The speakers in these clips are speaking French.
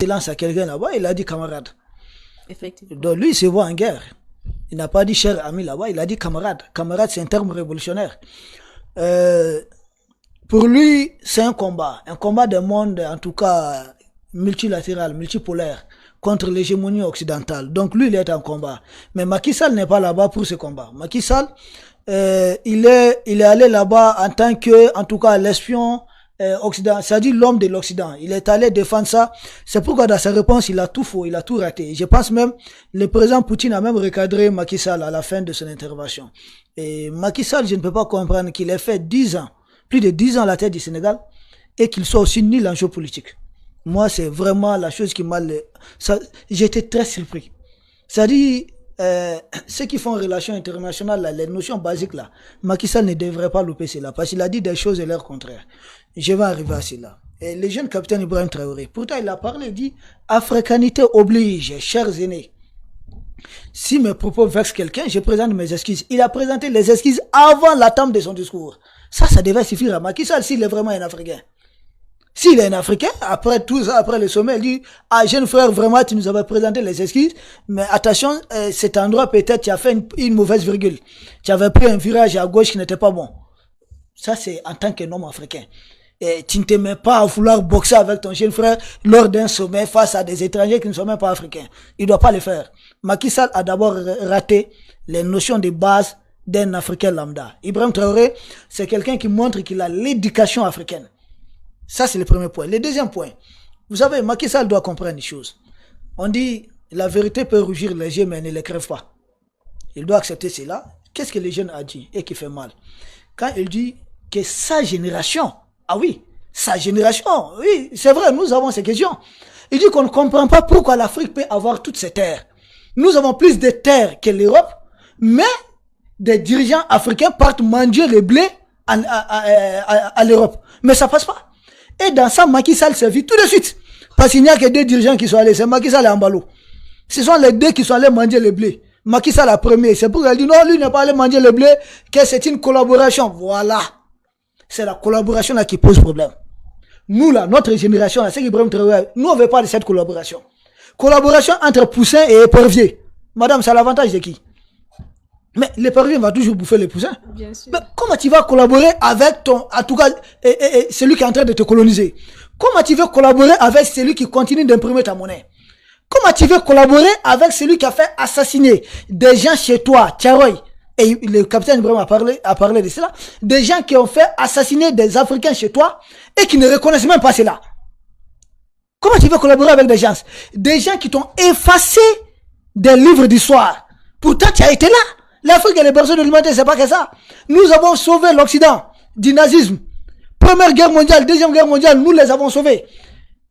lance à quelqu'un là-bas, il a dit camarade. Effectivement. Donc lui, il se voit en guerre. Il n'a pas dit cher ami là-bas, il a dit camarade. Camarade, c'est un terme révolutionnaire. Pour lui, c'est un combat de monde, en tout cas multilatéral, multipolaire, contre l'hégémonie occidentale. Donc lui, il est en combat. Mais Macky Sall n'est pas là-bas pour ce combat. Macky Sall, il est allé là-bas en tant que, en tout cas, l'espion occidental, c'est-à-dire l'homme de l'Occident. Il est allé défendre ça. C'est pourquoi dans sa réponse, il a tout faux, il a tout raté. Je pense même, le président Poutine a même recadré Macky Sall à la fin de son intervention. Et Macky Sall, je ne peux pas comprendre qu'il ait fait 10 ans, plus de 10 ans à la tête du Sénégal, et qu'il soit aussi nul en géopolitique. Moi, c'est vraiment la chose qui m'a... J'étais très surpris. C'est-à-dire, ceux qui font relations internationales, là, les notions basiques, là, Macky Sall ne devrait pas louper cela, parce qu'il a dit des choses et leur contraire. Je vais arriver à cela. Et le jeune capitaine Ibrahim Traoré, pourtant il a parlé, il dit, africanité oblige, chers aînés. Si mes propos vexent quelqu'un, je présente mes excuses. Il a présenté les excuses avant l'attente de son discours. Ça devait suffire à Macky Sall s'il est vraiment un Africain. S'il est un Africain, après tout ça, après le sommet, il dit, ah, jeune frère, vraiment, tu nous avais présenté les excuses, mais attention, cet endroit, peut-être, tu as fait une mauvaise virgule. Tu avais pris un virage à gauche qui n'était pas bon. Ça, c'est en tant qu'un homme africain. Et tu ne te mets pas à vouloir boxer avec ton jeune frère lors d'un sommet face à des étrangers qui ne sont même pas africains. Il ne doit pas le faire. Macky Sall a d'abord raté les notions de base d'un Africain lambda. Ibrahim Traoré, c'est quelqu'un qui montre qu'il a l'éducation africaine. Ça, c'est le premier point. Le deuxième point, vous savez, Macky Sall doit comprendre une chose. On dit, la vérité peut rougir les yeux, mais elle ne les crève pas. Il doit accepter cela. Qu'est-ce que le jeune a dit et qui fait mal? Quand il dit que sa génération, ah oui, sa génération, oui, c'est vrai, nous avons ces questions. Il dit qu'on ne comprend pas pourquoi l'Afrique peut avoir toutes ces terres. Nous avons plus de terres que l'Europe, mais des dirigeants africains partent manger le blé à l'Europe. Mais ça passe pas. Et dans ça, Macky Sall s'est vu tout de suite. Parce qu'il n'y a que deux dirigeants qui sont allés. C'est Macky Sall et Ambalo. Ce sont les deux qui sont allés manger le blé. Macky Sall a premier. C'est pour qu'elle dit non, lui n'est pas allé manger le blé, que c'est une collaboration. Voilà. C'est la collaboration là qui pose problème. Nous là, notre génération là, c'est qu'Ibrahim Traoré, nous on veut pas de cette collaboration. Collaboration entre Poussin et épervier. Madame, c'est l'avantage de qui? Mais l'épervier va toujours bouffer les poussins. Bien sûr. Mais comment tu vas collaborer avec ton, en tout cas, celui qui est en train de te coloniser? Comment tu veux collaborer avec celui qui continue d'imprimer ta monnaie? Comment tu veux collaborer avec celui qui a fait assassiner des gens chez toi, Tiaroy? Et le capitaine Ibrahim a parlé de cela. Des gens qui ont fait assassiner des Africains chez toi et qui ne reconnaissent même pas cela. Comment tu veux collaborer avec des gens? Des gens qui t'ont effacé des livres d'histoire. Pourtant, tu as été là. L'Afrique et les berceaux de l'humanité, c'est pas que ça. Nous avons sauvé l'Occident du nazisme. Première guerre mondiale, deuxième guerre mondiale, nous les avons sauvés.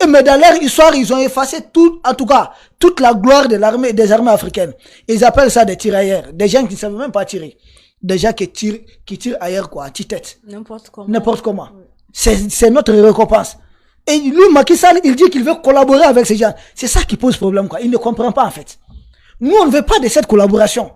Mais dans leur histoire, ils ont effacé tout, en tout cas, toute la gloire de l'armée, des armées africaines. Ils appellent ça des tirailleurs. Des gens qui ne savent même pas tirer. Des gens qui tirent ailleurs, quoi, anti-tête. N'importe comment. N'importe comment. Oui. C'est notre récompense. Et lui, Macky Sall, il dit qu'il veut collaborer avec ces gens. C'est ça qui pose problème, quoi. Il ne comprend pas, en fait. Nous, on ne veut pas de cette collaboration.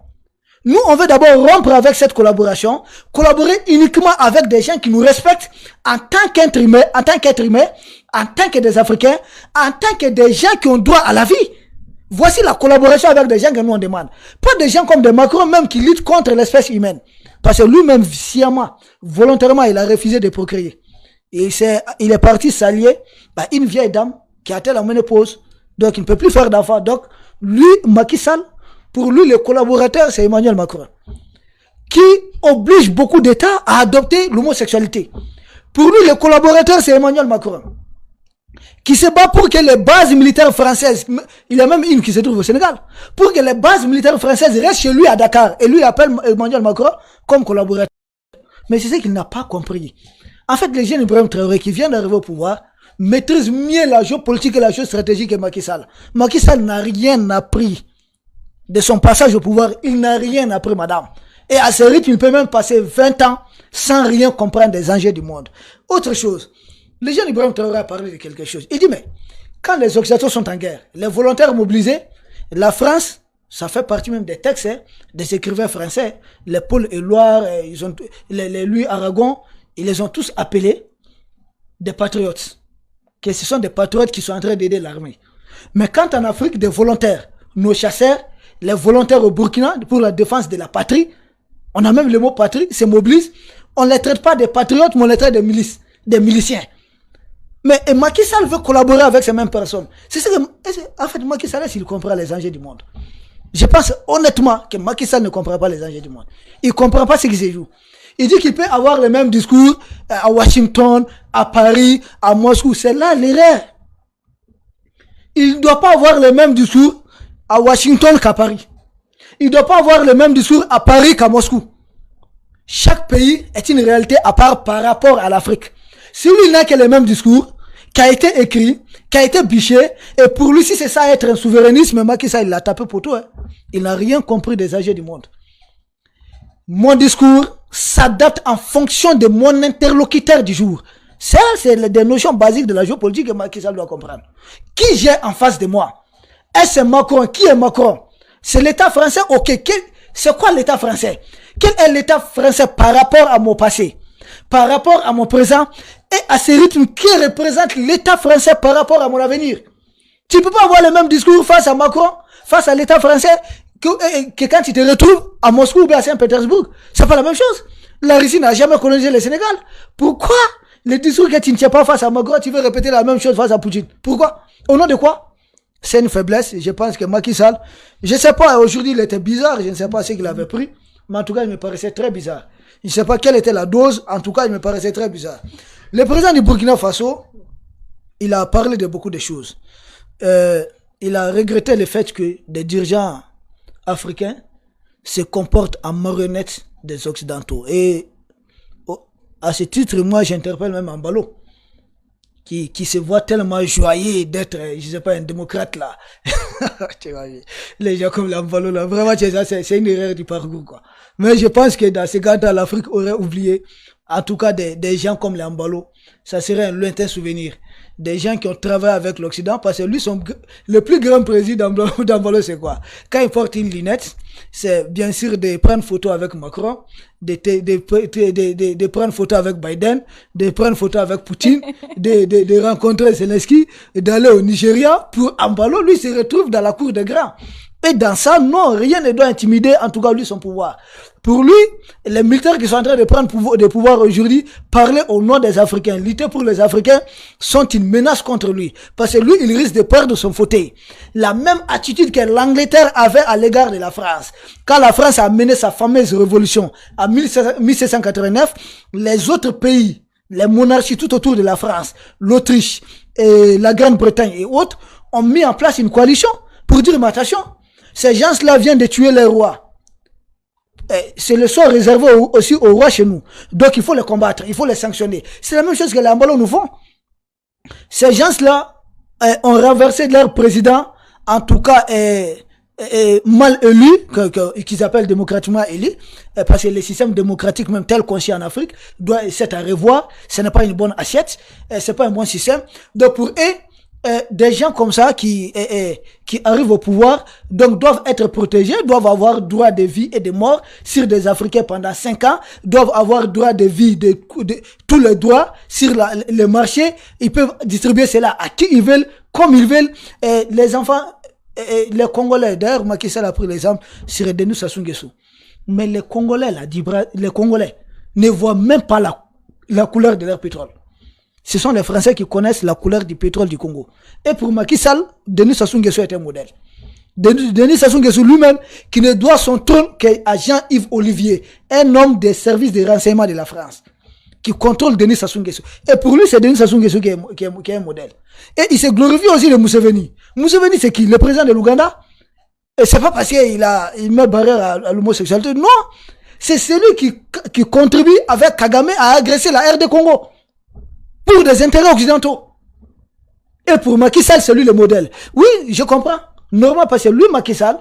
Nous, on veut d'abord rompre avec cette collaboration, collaborer uniquement avec des gens qui nous respectent en tant qu'être humain, en tant que des Africains, en tant que des gens qui ont droit à la vie. Voici la collaboration avec des gens que nous on demande. Pas des gens comme des Macron même qui luttent contre l'espèce humaine. Parce que lui-même, sciemment, volontairement, il a refusé de procréer. Et il est parti s'allier à une vieille dame qui a atteint la ménopause. Donc, il ne peut plus faire d'enfants. Donc, lui, Macky Sall, pour lui, le collaborateur, c'est Emmanuel Macron, qui oblige beaucoup d'États à adopter l'homosexualité. Pour lui, le collaborateur, c'est Emmanuel Macron, qui se bat pour que les bases militaires françaises, il y a même une qui se trouve au Sénégal, pour que les bases militaires françaises restent chez lui à Dakar. Et lui appelle Emmanuel Macron comme collaborateur. Mais c'est ce qu'il n'a pas compris. En fait, les jeunes Ibrahim Traoré qui viennent d'arriver au pouvoir maîtrisent mieux la géopolitique et la géostratégie que Macky Sall. Macky Sall n'a rien appris. De son passage au pouvoir, il n'a rien appris, madame. Et à ce rythme, il peut même passer 20 ans sans rien comprendre des enjeux du monde. Autre chose, le jeune Ibrahim Traoré a parlé de quelque chose. Il dit, mais quand les Occidentaux sont en guerre, les volontaires mobilisés, la France, ça fait partie même des textes, des écrivains français, les Paul Éluard, les Louis Aragon, ils les ont tous appelés des patriotes. Que ce sont des patriotes qui sont en train d'aider l'armée. Mais quand en Afrique, des volontaires, nos chasseurs, les volontaires au Burkina pour la défense de la patrie, on a même le mot patrie, se mobilisent, on ne les traite pas des patriotes, mais on les traite des milices, des miliciens. Mais Macky Sall veut collaborer avec ces mêmes personnes. C'est ce que, en fait, Macky Sall, s'il comprend les enjeux du monde. Je pense honnêtement que Macky Sall ne comprend pas les enjeux du monde. Il ne comprend pas ce qui se joue. Il dit qu'il peut avoir le même discours à Washington, à Paris, à Moscou. C'est là l'erreur. Il ne doit pas avoir le même discours à Washington qu'à Paris. Il ne doit pas avoir le même discours à Paris qu'à Moscou. Chaque pays est une réalité à part par rapport à l'Afrique. Si lui n'a que le même discours, qui a été écrit, qui a été biché, et pour lui, si c'est ça être un souverainisme, Macky Sall, il l'a tapé pour tout. Hein. Il n'a rien compris des enjeux du monde. Mon discours s'adapte en fonction de mon interlocuteur du jour. Ça, c'est des notions basiques de la géopolitique que Macky Sall doit comprendre. Qui j'ai en face de moi? Est-ce Macron? Qui est Macron? C'est l'État français? Ok. C'est quoi l'État français? Quel est l'État français par rapport à mon passé? Par rapport à mon présent? Et à ces rythmes qui représentent l'État français par rapport à mon avenir. Tu ne peux pas avoir le même discours face à Macron, face à l'État français, que quand tu te retrouves à Moscou ou à Saint-Pétersbourg. C'est pas la même chose. La Russie n'a jamais colonisé le Sénégal. Pourquoi le discours que tu ne tiens pas face à Macron, tu veux répéter la même chose face à Poutine? Pourquoi? Au nom de quoi? C'est une faiblesse. Je pense que Macky Sall, je ne sais pas, aujourd'hui il était bizarre, je ne sais pas ce qu'il avait pris, mais en tout cas il me paraissait très bizarre. Je ne sais pas quelle était la dose, en tout cas il me paraissait très bizarre. Le président du Burkina Faso, il a parlé de beaucoup de choses. Il a regretté le fait que des dirigeants africains se comportent en marionnettes des Occidentaux. Et à ce titre, moi j'interpelle même Embalo, qui se voit tellement joyeux d'être, je sais pas, un démocrate là. Les gens comme l'Embalo là, vraiment c'est une erreur du parcours quoi. Mais je pense que dans ces cas-là, l'Afrique aurait oublié, en tout cas des gens comme l'Embalo. Ça serait un lointain souvenir. Des gens qui ont travaillé avec l'Occident, parce que lui, le plus grand président d'Embalo, c'est quoi? Quand il porte une lunette, c'est bien sûr de prendre photo avec Macron, de prendre photo avec Biden, de prendre photo avec Poutine, de rencontrer Zelensky, d'aller au Nigeria. Pour Embalo, lui, se retrouve dans la cour des grands. Et dans ça, non, rien ne doit intimider, en tout cas, lui, son pouvoir. Pour lui, les militaires qui sont en train de prendre des pouvoirs aujourd'hui, parler au nom des Africains, lutter pour les Africains, sont une menace contre lui. Parce que lui, il risque de perdre son fauteuil. La même attitude que l'Angleterre avait à l'égard de la France. Quand la France a mené sa fameuse révolution en 1789, les autres pays, les monarchies tout autour de la France, l'Autriche, et la Grande-Bretagne et autres, ont mis en place une coalition pour dire, mais attention, ces gens-là viennent de tuer les rois. C'est le sort réservé aussi aux rois chez nous. Donc il faut les combattre, il faut les sanctionner. C'est la même chose que les Embalo nous font. Ces gens-là ont renversé leur président, en tout cas mal élu, qu'ils appellent démocratiquement élu, parce que le système démocratique, même tel qu'on sait en Afrique, doit être à revoir. Ce n'est pas une bonne assiette, c'est pas un bon système. Donc pour eux, des gens comme ça qui arrivent au pouvoir, donc doivent être protégés, doivent avoir droit de vie et de mort sur des Africains pendant 5 ans, doivent avoir droit de vie, de tous les droits sur le marché. Ils peuvent distribuer cela à qui ils veulent, comme ils veulent. Les enfants, les Congolais, d'ailleurs, Macky Sall a pris l'exemple sur Denis Sassou Nguesso. Mais les Congolais, les Congolais ne voient même pas la couleur de leur pétrole. Ce sont les Français qui connaissent la couleur du pétrole du Congo. Et pour Macky Sall, Denis Sassou Nguesso est un modèle. Denis Sassou Nguesso lui-même, qui ne doit son trône qu'à Jean-Yves Olivier, un homme des services de renseignement de la France, qui contrôle Denis Sassou Nguesso. Et pour lui, c'est Denis Sassou Nguesso qui est un modèle. Et il se glorifie aussi de Museveni. Museveni, c'est qui? Le président de l'Ouganda? Et c'est pas parce qu'il met barrière à l'homosexualité. Non! C'est celui qui contribue avec Kagame à agresser la RD Congo. Pour des intérêts occidentaux. Et pour Macky Sall, c'est lui le modèle. Oui, je comprends. Normalement, parce que lui, Macky Sall,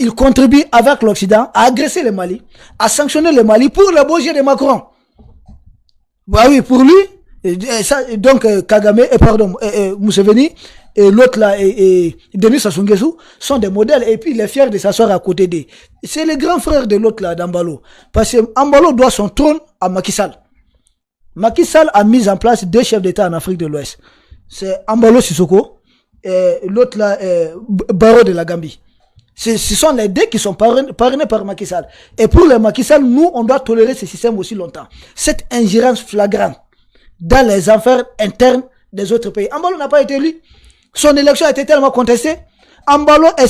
il contribue avec l'Occident à agresser le Mali, à sanctionner le Mali pour le beau jeu de Macron. Bah oui, pour lui, donc Kagame, Museveni, et l'autre là, et Denis Sassou Nguesso, sont des modèles, et puis il est fier de s'asseoir à côté d'eux. C'est le grand frère de l'autre là, d'Embalo. Parce que Embalo doit son trône à Macky Sall. Macky Sall a mis en place 2 chefs d'État en Afrique de l'Ouest. C'est Embalo Sissoko l'autre là, Barrow de la Gambie. Ce sont les deux qui sont parrainés par Macky Sall. Et pour le Macky Sall, nous, on doit tolérer ce système aussi longtemps. Cette ingérence flagrante dans les affaires internes des autres pays. Ambalo n'a pas été élu. Son élection a été tellement contestée. Ambalo est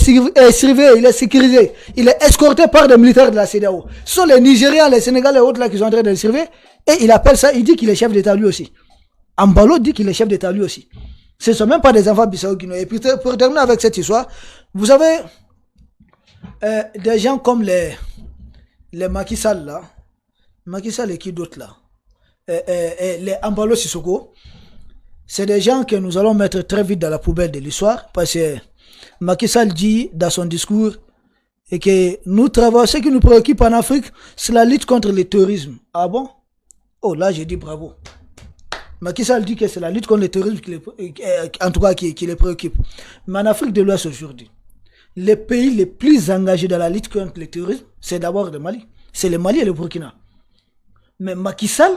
surveillé, il est sécurisé. Il est escorté par des militaires de la CEDEAO. Ce sont les Nigériens, les Sénégalais et autres là qui sont en train de le surveiller. Et il appelle ça, il dit qu'il est chef d'État lui aussi. Ambalo dit qu'il est chef d'État lui aussi. Ce ne sont même pas des enfants bissau-guinéens. Et puis pour terminer avec cette histoire, vous avez des gens comme les Macky Sall là. Macky Sall et qui d'autre là? Les Ambalo Sissoko. C'est des gens que nous allons mettre très vite dans la poubelle de l'histoire. Parce que Macky Sall dit dans son discours et que nous travaillons, ce qui nous préoccupe en Afrique, c'est la lutte contre le terrorisme. Ah bon? Oh là, j'ai dit bravo. Macky Sall dit que c'est la lutte contre le terrorisme en tout cas qui les préoccupe. Mais en Afrique de l'Ouest aujourd'hui, les pays les plus engagés dans la lutte contre le terrorisme, c'est d'abord le Mali. C'est le Mali et le Burkina. Mais Macky Sall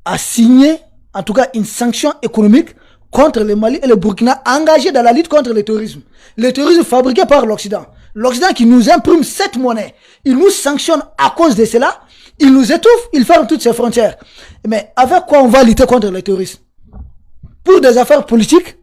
a signé, en tout cas, une sanction économique contre le Mali et le Burkina engagés dans la lutte contre le terrorisme. Le terrorisme fabriqué par l'Occident. L'Occident qui nous imprime cette monnaie. Il nous sanctionne à cause de cela. Il nous étouffe, il ferme toutes ses frontières. Mais avec quoi on va lutter contre le terrorisme? Pour des affaires politiques,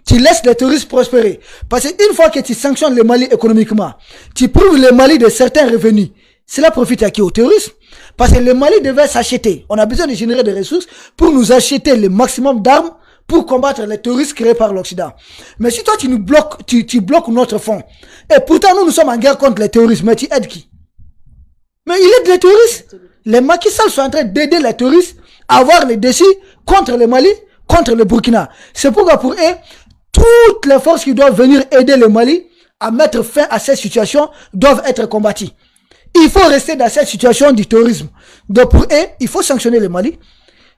tu laisses les terroristes prospérer. Parce qu'une fois que tu sanctionnes le Mali économiquement, tu prives le Mali de certains revenus. Cela profite à qui? Au terrorisme. Parce que le Mali devait s'acheter. On a besoin de générer des ressources pour nous acheter le maximum d'armes pour combattre les terroristes créés par l'Occident. Mais si toi tu nous bloques, tu bloques notre fonds, et pourtant nous sommes en guerre contre les terroristes, mais tu aides qui? Mais il aide les terroristes. Les Macky Sall sont en train d'aider les terroristes à avoir les décis contre le Mali, contre le Burkina. C'est pourquoi pour eux, toutes les forces qui doivent venir aider le Mali à mettre fin à cette situation doivent être combattues. Il faut rester dans cette situation du terrorisme. Donc pour eux, il faut sanctionner le Mali.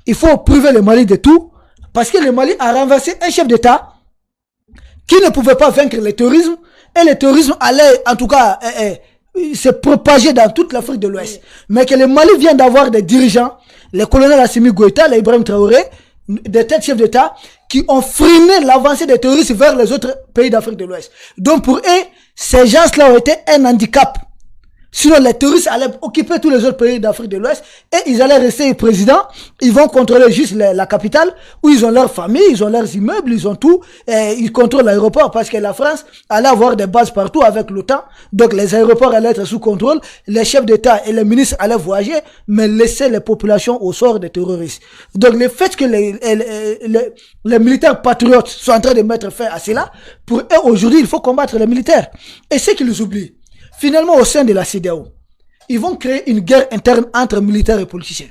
Il faut priver le Mali de tout. Parce que le Mali a renversé un chef d'État qui ne pouvait pas vaincre le terrorisme. Et le terrorisme allait, en tout cas, se propager dans toute l'Afrique de l'Ouest. Mais que le Mali vient d'avoir des dirigeants, les colonels Assimi Goïta, les Ibrahim Traoré, des têtes chefs d'État, qui ont freiné l'avancée des terroristes vers les autres pays d'Afrique de l'Ouest. Donc pour eux, ces gens-là ont été un handicap. Sinon, les terroristes allaient occuper tous les autres pays d'Afrique de l'Ouest et ils allaient rester présidents. Ils vont contrôler juste la capitale où ils ont leur famille, ils ont leurs immeubles, ils ont tout. Et ils contrôlent l'aéroport parce que la France allait avoir des bases partout avec l'OTAN. Donc les aéroports allaient être sous contrôle. Les chefs d'État et les ministres allaient voyager, mais laisser les populations au sort des terroristes. Donc le fait que les militaires patriotes sont en train de mettre fin à cela, pour eux aujourd'hui, il faut combattre les militaires. Et ce qu'ils oublient, finalement, au sein de la CEDEAO, ils vont créer une guerre interne entre militaires et politiciens.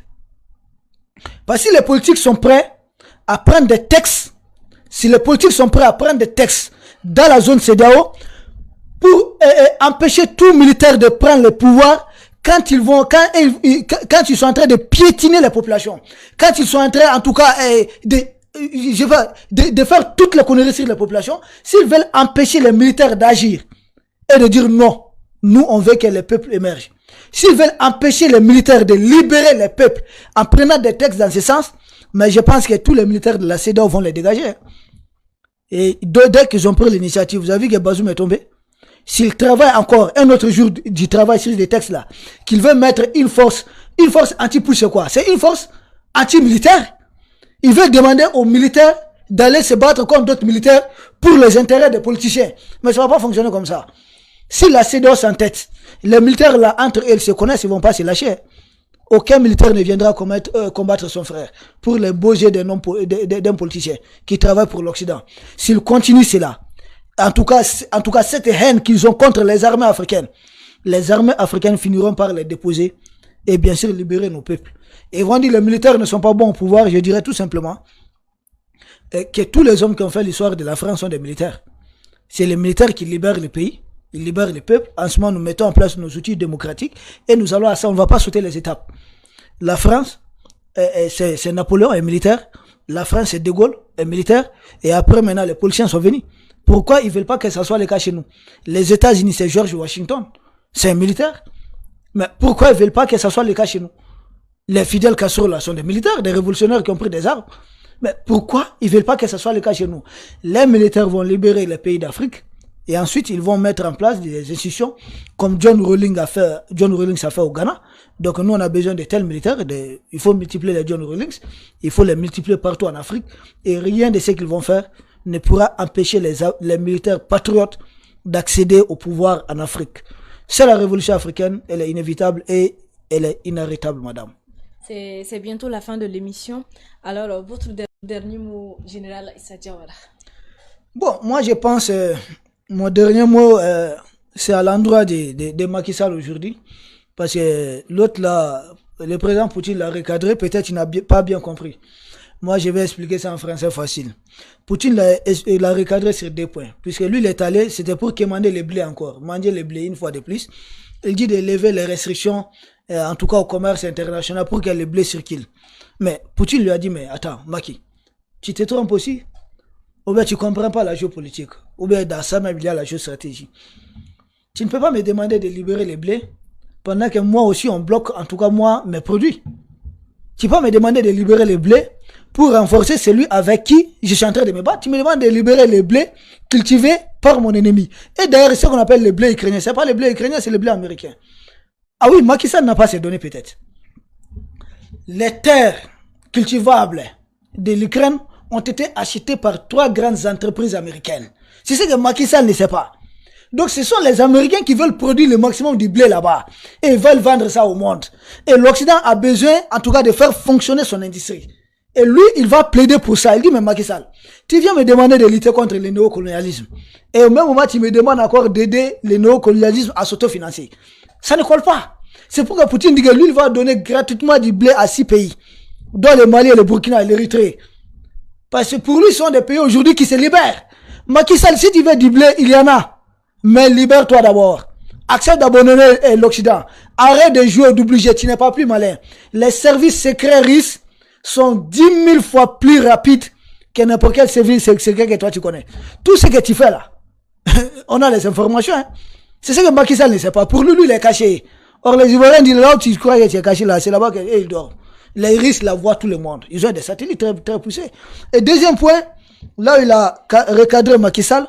Parce que si les politiques sont prêts à prendre des textes, si les politiques sont prêts à prendre des textes dans la zone CEDEAO pour empêcher tout militaire de prendre le pouvoir quand ils sont en train de piétiner la population, quand ils sont en train, en tout cas, de faire toutes les conneries sur la population, s'ils veulent empêcher les militaires d'agir et de dire non, nous, on veut que les peuples émergent. S'ils veulent empêcher les militaires de libérer les peuples en prenant des textes dans ce sens, mais je pense que tous les militaires de la CEDEAO vont les dégager. Et dès qu'ils ont pris l'initiative, vous avez vu que Bazoum est tombé. S'ils travaillent encore un autre jour du travail sur des textes là, qu'ils veulent mettre une force anti-push, c'est quoi? C'est une force anti-militaire. Ils veulent demander aux militaires d'aller se battre contre d'autres militaires pour les intérêts des politiciens. Mais ça va pas fonctionner comme ça. Si la CEDEAO s'entête, les militaires là, entre eux, ils se connaissent, ils vont pas se lâcher. Aucun militaire ne viendra combattre son frère pour les beaux jeux d'un politicien qui travaille pour l'Occident. S'ils continuent cela, en tout cas, cette haine qu'ils ont contre les armées africaines finiront par les déposer et bien sûr libérer nos peuples. Et vont dire que les militaires ne sont pas bons au pouvoir, je dirais tout simplement que tous les hommes qui ont fait l'histoire de la France sont des militaires. C'est les militaires qui libèrent le pays. Ils libèrent le peuple. En ce moment, nous mettons en place nos outils démocratiques et nous allons à ça. On ne va pas sauter les étapes. La France, c'est Napoléon, est militaire. La France, c'est De Gaulle, est militaire. Et après, maintenant, les politiciens sont venus. Pourquoi ils ne veulent pas que ça soit le cas chez nous? Les États-Unis, c'est George Washington. C'est un militaire. Mais pourquoi ils ne veulent pas que ça soit le cas chez nous? Les Fidel Castro, là, sont des militaires, des révolutionnaires qui ont pris des armes. Mais pourquoi ils veulent pas que ce soit le cas chez nous? Les militaires vont libérer les pays d'Afrique et ensuite ils vont mettre en place des institutions comme John Rawlings a fait au Ghana. Donc nous on a besoin de tels militaires, il faut multiplier les John Rawlings, il faut les multiplier partout en Afrique et rien de ce qu'ils vont faire ne pourra empêcher les militaires patriotes d'accéder au pouvoir en Afrique. C'est la révolution africaine, elle est inévitable et elle est inarrêtable, madame. C'est bientôt la fin de l'émission. Alors, votre dernier mot, Général Issa Diawara. Bon, moi je pense, mon dernier mot, c'est à l'endroit de Macky Sall aujourd'hui. Parce que l'autre là, le président Poutine l'a recadré, peut-être il n'a pas bien compris. Moi, je vais expliquer ça en français facile. Poutine l'a recadré sur 2 points. Puisque lui, il est allé, c'était pour commander les blés encore. Manger les blés une fois de plus. Il dit de lever les restrictions, en tout cas au commerce international, pour que les blés circulent. Mais Poutine lui a dit, mais attends, Macky, tu te trompes aussi? Ou bien tu ne comprends pas la géopolitique. Ou bien dans ça même, il y a la géostratégie. Tu ne peux pas me demander de libérer les blés pendant que moi aussi, on bloque, en tout cas moi, mes produits. Tu peux pas me demander de libérer les blés pour renforcer celui avec qui je suis en train de me battre. Tu me demandes de libérer les blés cultivés par mon ennemi. Et d'ailleurs, ce qu'on appelle les blés ukrainiens, c'est pas les blés ukrainiens, c'est les blés américains. Ah oui, Macky Sall n'a pas ces données peut-être. Les terres cultivables de l'Ukraine ont été achetées par 3 grandes entreprises américaines. C'est ce que Macky Sall ne sait pas. Donc ce sont les Américains qui veulent produire le maximum du blé là-bas. Et ils veulent vendre ça au monde. Et l'Occident a besoin en tout cas de faire fonctionner son industrie. Et lui, il va plaider pour ça. Il dit, mais Macky Sall, tu viens me demander de lutter contre le néocolonialisme. Et au même moment, tu me demandes encore d'aider le néocolonialisme à s'autofinancer. Ça ne colle pas. C'est pourquoi Poutine dit que lui, il va donner gratuitement du blé à 6 pays. Dont le Mali, le Burkina et l'Érythrée. Parce que pour lui, ce sont des pays aujourd'hui qui se libèrent. Macky Sall, si tu veux du blé, il y en a. Mais libère-toi d'abord. Accepte d'abandonner l'Occident. Arrête de jouer au double jeu, tu n'es pas plus malin. Les services secrets russes sont 10 000 fois plus rapides que n'importe quel service secret que toi tu connais. Tout ce que tu fais là, on a les informations. Hein. C'est ce que Macky Sall ne sait pas. Pour lui, il est caché. Or, les Ivoiriens disent là où tu crois que tu es caché là, c'est là-bas qu'ils dorment. Les Russes la voient tout le monde. Ils ont des satellites très, très poussés. Et deuxième point, là où il a recadré Macky Sall,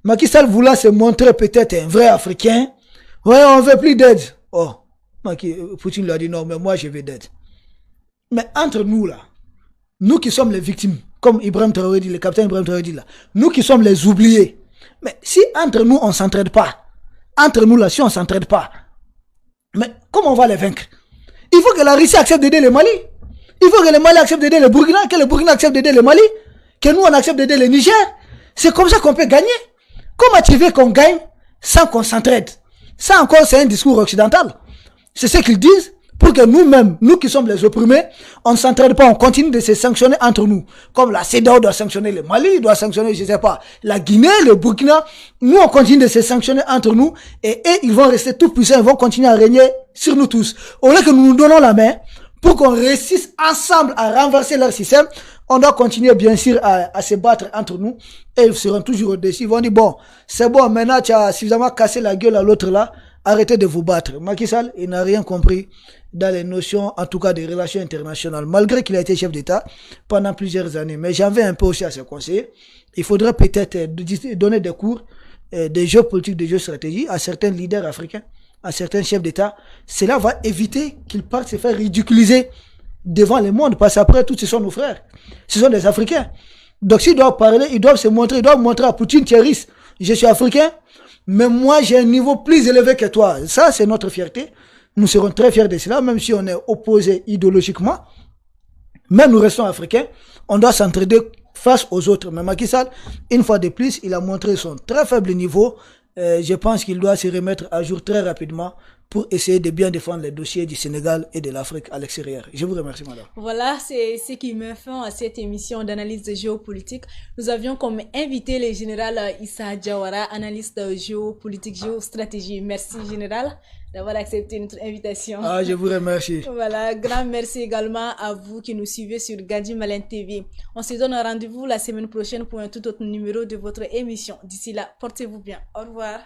Macky Sall voulait se montrer peut-être un vrai Africain. Ouais, on veut plus d'aide. Oh, Poutine lui a dit non, mais moi je veux d'aide. Mais entre nous là, nous qui sommes les victimes, comme Ibrahim Traoré dit, le capitaine Ibrahim Traoré dit là, nous qui sommes les oubliés. Mais si entre nous on s'entraide pas, entre nous là, si on s'entraide pas, mais comment on va les vaincre? Il faut que la Russie accepte d'aider le Mali. Il faut que le Mali accepte d'aider le Burkina, que le Burkina accepte d'aider le Mali, que nous on accepte d'aider le Niger. C'est comme ça qu'on peut gagner. Comment tu veux qu'on gagne sans qu'on s'entraide? Ça encore, c'est un discours occidental. C'est ce qu'ils disent pour que nous-mêmes, nous qui sommes les opprimés, on ne s'entraide pas, on continue de se sanctionner entre nous. Comme la CEDEAO doit sanctionner le Mali, doit sanctionner, je sais pas, la Guinée, le Burkina. Nous, on continue de se sanctionner entre nous et eux, ils vont rester tout puissants, ils vont continuer à régner sur nous tous. Au lieu que nous nous donnons la main pour qu'on réussisse ensemble à renverser leur système, on doit continuer bien sûr à se battre entre nous et ils seront toujours au-dessus. Ils vont dire bon, c'est bon, maintenant tu as suffisamment cassé la gueule à l'autre là, arrêtez de vous battre. Macky Sall, il n'a rien compris dans les notions, en tout cas des relations internationales, malgré qu'il a été chef d'État pendant plusieurs années. Mais j'en vais un peu aussi à ses conseillers. Il faudrait peut-être donner des cours de géopolitique, de géostratégie à certains leaders africains, à certains chefs d'État. Cela va éviter qu'ils partent se faire ridiculiser devant le monde, parce qu'après tout, ce sont nos frères. Ce sont des Africains. Donc s'ils doivent parler, ils doivent se montrer, ils doivent montrer à Poutine, Thierry, je suis Africain, mais moi j'ai un niveau plus élevé que toi. Ça, c'est notre fierté. Nous serons très fiers de cela, même si on est opposés idéologiquement. Mais nous restons Africains. On doit s'entraider face aux autres. Mais Macky Sall, une fois de plus, il a montré son très faible niveau. Je pense qu'il doit se remettre à jour très rapidement pour essayer de bien défendre les dossiers du Sénégal et de l'Afrique à l'extérieur. Je vous remercie, madame. Voilà, c'est ce qui met fin à cette émission d'analyse géopolitique. Nous avions comme invité le général Issa Diawara, analyste géopolitique, géostratégie. Merci, général, d'avoir accepté notre invitation. Ah, je vous remercie. Voilà, grand merci également à vous qui nous suivez sur Gadi Malin TV. On se donne rendez-vous la semaine prochaine pour un tout autre numéro de votre émission. D'ici là, portez-vous bien. Au revoir.